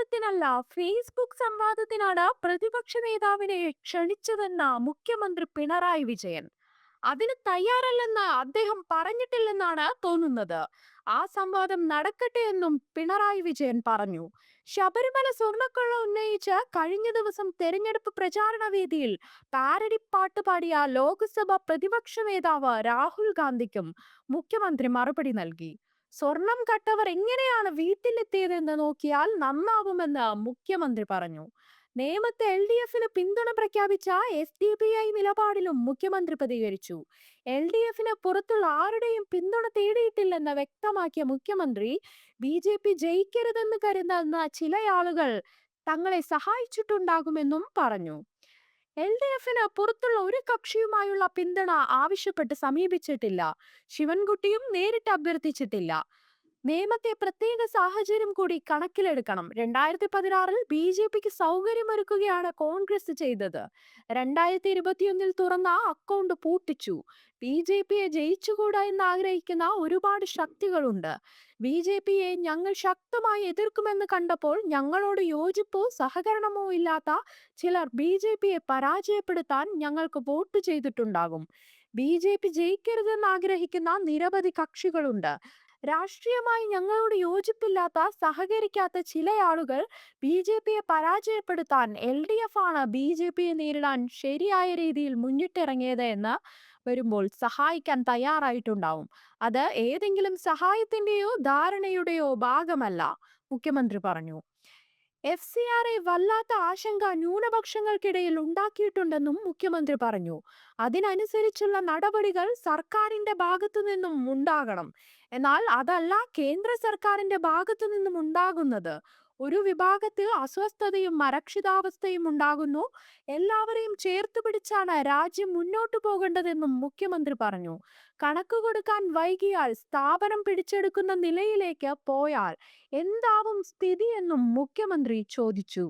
സംവാദത്തിനല്ല, Facebook സംവാദത്തിനാണ് പ്രതിപക്ഷ നേതാവിനെ ക്ഷണിച്ചതെന്ന മുഖ്യമന്ത്രി പിണറായി വിജയൻ. അതിന് തയ്യാറല്ലെന്ന് അദ്ദേഹം പറഞ്ഞിട്ടില്ലെന്നാണ് തോന്നുന്നത്. ആ സംവാദം നടക്കട്ടെ എന്നും പിണറായി വിജയൻ പറഞ്ഞു. ശബരിമല സ്വർണ്ണക്കൊള്ള ഉന്നയിച്ച് കഴിഞ്ഞ ദിവസം തെരഞ്ഞെടുപ്പ് പ്രചാരണ വേദിയിൽ പാരഡി പാട്ട് പാടിയ ലോക്സഭ പ്രതിപക്ഷ നേതാവ് രാഹുൽ ഗാന്ധിക്കും മുഖ്യമന്ത്രി മറുപടി നൽകി. സ്വർണം കട്ടവർ എങ്ങനെയാണ് വീട്ടിലെത്തിയതെന്ന് നോക്കിയാൽ നന്നാവുമെന്ന് മുഖ്യമന്ത്രി പറഞ്ഞു. നേമത്തെ LDFന് പിന്തുണ പ്രഖ്യാപിച്ച SDPI നിലപാടിലും മുഖ്യമന്ത്രി പ്രതികരിച്ചു. LDFന് പുറത്തുള്ള ആരുടെയും പിന്തുണ തേടിയിട്ടില്ലെന്ന് വ്യക്തമാക്കിയ മുഖ്യമന്ത്രി, BJP ജയിക്കരുതെന്ന് കരുതുന്ന ചില ആളുകൾ തങ്ങളെ സഹായിച്ചിട്ടുണ്ടാകുമെന്നും പറഞ്ഞു. LDFന് പുറത്തുള്ള ഒരു കക്ഷിയുമായുള്ള പിന്തുണ ആവശ്യപ്പെട്ട് സമീപിച്ചിട്ടില്ല. ശിവൻകുട്ടിയും നേരിട്ട് അഭ്യർത്ഥിച്ചിട്ടില്ല. നേമത്തെ പ്രത്യേക സാഹചര്യം കൂടി കണക്കിലെടുക്കണം. 2016 BJPക്ക് സൗകര്യമൊരുക്കുകയാണ് കോൺഗ്രസ് ചെയ്തത്. 2021 തുറന്ന അക്കൗണ്ട് പൂട്ടിച്ചു. BJPയെ ജയിച്ചുകൂടാ എന്ന് ആഗ്രഹിക്കുന്ന ഒരുപാട് ശക്തികളുണ്ട്. BJPയെ ഞങ്ങൾ ശക്തമായി എതിർക്കുമെന്ന് കണ്ടപ്പോൾ ഞങ്ങളോട് യോജിപ്പോ സഹകരണമോ ഇല്ലാത്ത ചിലർ BJPയെ പരാജയപ്പെടുത്താൻ ഞങ്ങൾക്ക് വോട്ട് ചെയ്തിട്ടുണ്ടാകും. BJP ജയിക്കരുതെന്ന് ആഗ്രഹിക്കുന്ന നിരവധി കക്ഷികളുണ്ട്. രാഷ്ട്രീയമായി ഞങ്ങളോട് യോജിപ്പില്ലാത്ത, സഹകരിക്കാത്ത ചില ആളുകൾ BJPയെ പരാജയപ്പെടുത്താൻ LDF ആണ് BJPയെ നേരിടാൻ ശരിയായ രീതിയിൽ മുന്നിട്ടിറങ്ങിയത് എന്ന് വരുമ്പോൾ സഹായിക്കാൻ തയ്യാറായിട്ടുണ്ടാവും. അത് ഏതെങ്കിലും സഹായത്തിന്റെയോ ധാരണയുടെയോ ഭാഗമല്ല, മുഖ്യമന്ത്രി പറഞ്ഞു. FCRA വല്ലാത്ത ആശങ്ക ന്യൂനപക്ഷങ്ങൾക്കിടയിൽ ഉണ്ടാക്കിയിട്ടുണ്ടെന്നും മുഖ്യമന്ത്രി പറഞ്ഞു. അതിനനുസരിച്ചുള്ള നടപടികൾ സർക്കാരിന്റെ ഭാഗത്തു നിന്നും ഉണ്ടാകണം. എന്നാൽ അതല്ല കേന്ദ്ര സർക്കാരിന്റെ ഭാഗത്തു നിന്നും ഉണ്ടാകുന്നത്. ഒരു വിഭാഗത്തിൽ അസ്വസ്ഥതയും അരക്ഷിതാവസ്ഥയും ഉണ്ടാകുന്നു. എല്ലാവരെയും ചേർത്ത് പിടിച്ചാണ് രാജ്യം മുന്നോട്ടു പോകേണ്ടതെന്നും മുഖ്യമന്ത്രി പറഞ്ഞു. കണക്ക് കൊടുക്കാൻ വൈകിയാൽ, സ്ഥാപനം പിടിച്ചെടുക്കുന്ന നിലയിലേക്ക് പോയാൽ എന്താവും സ്ഥിതിയെന്നും മുഖ്യമന്ത്രി ചോദിച്ചു.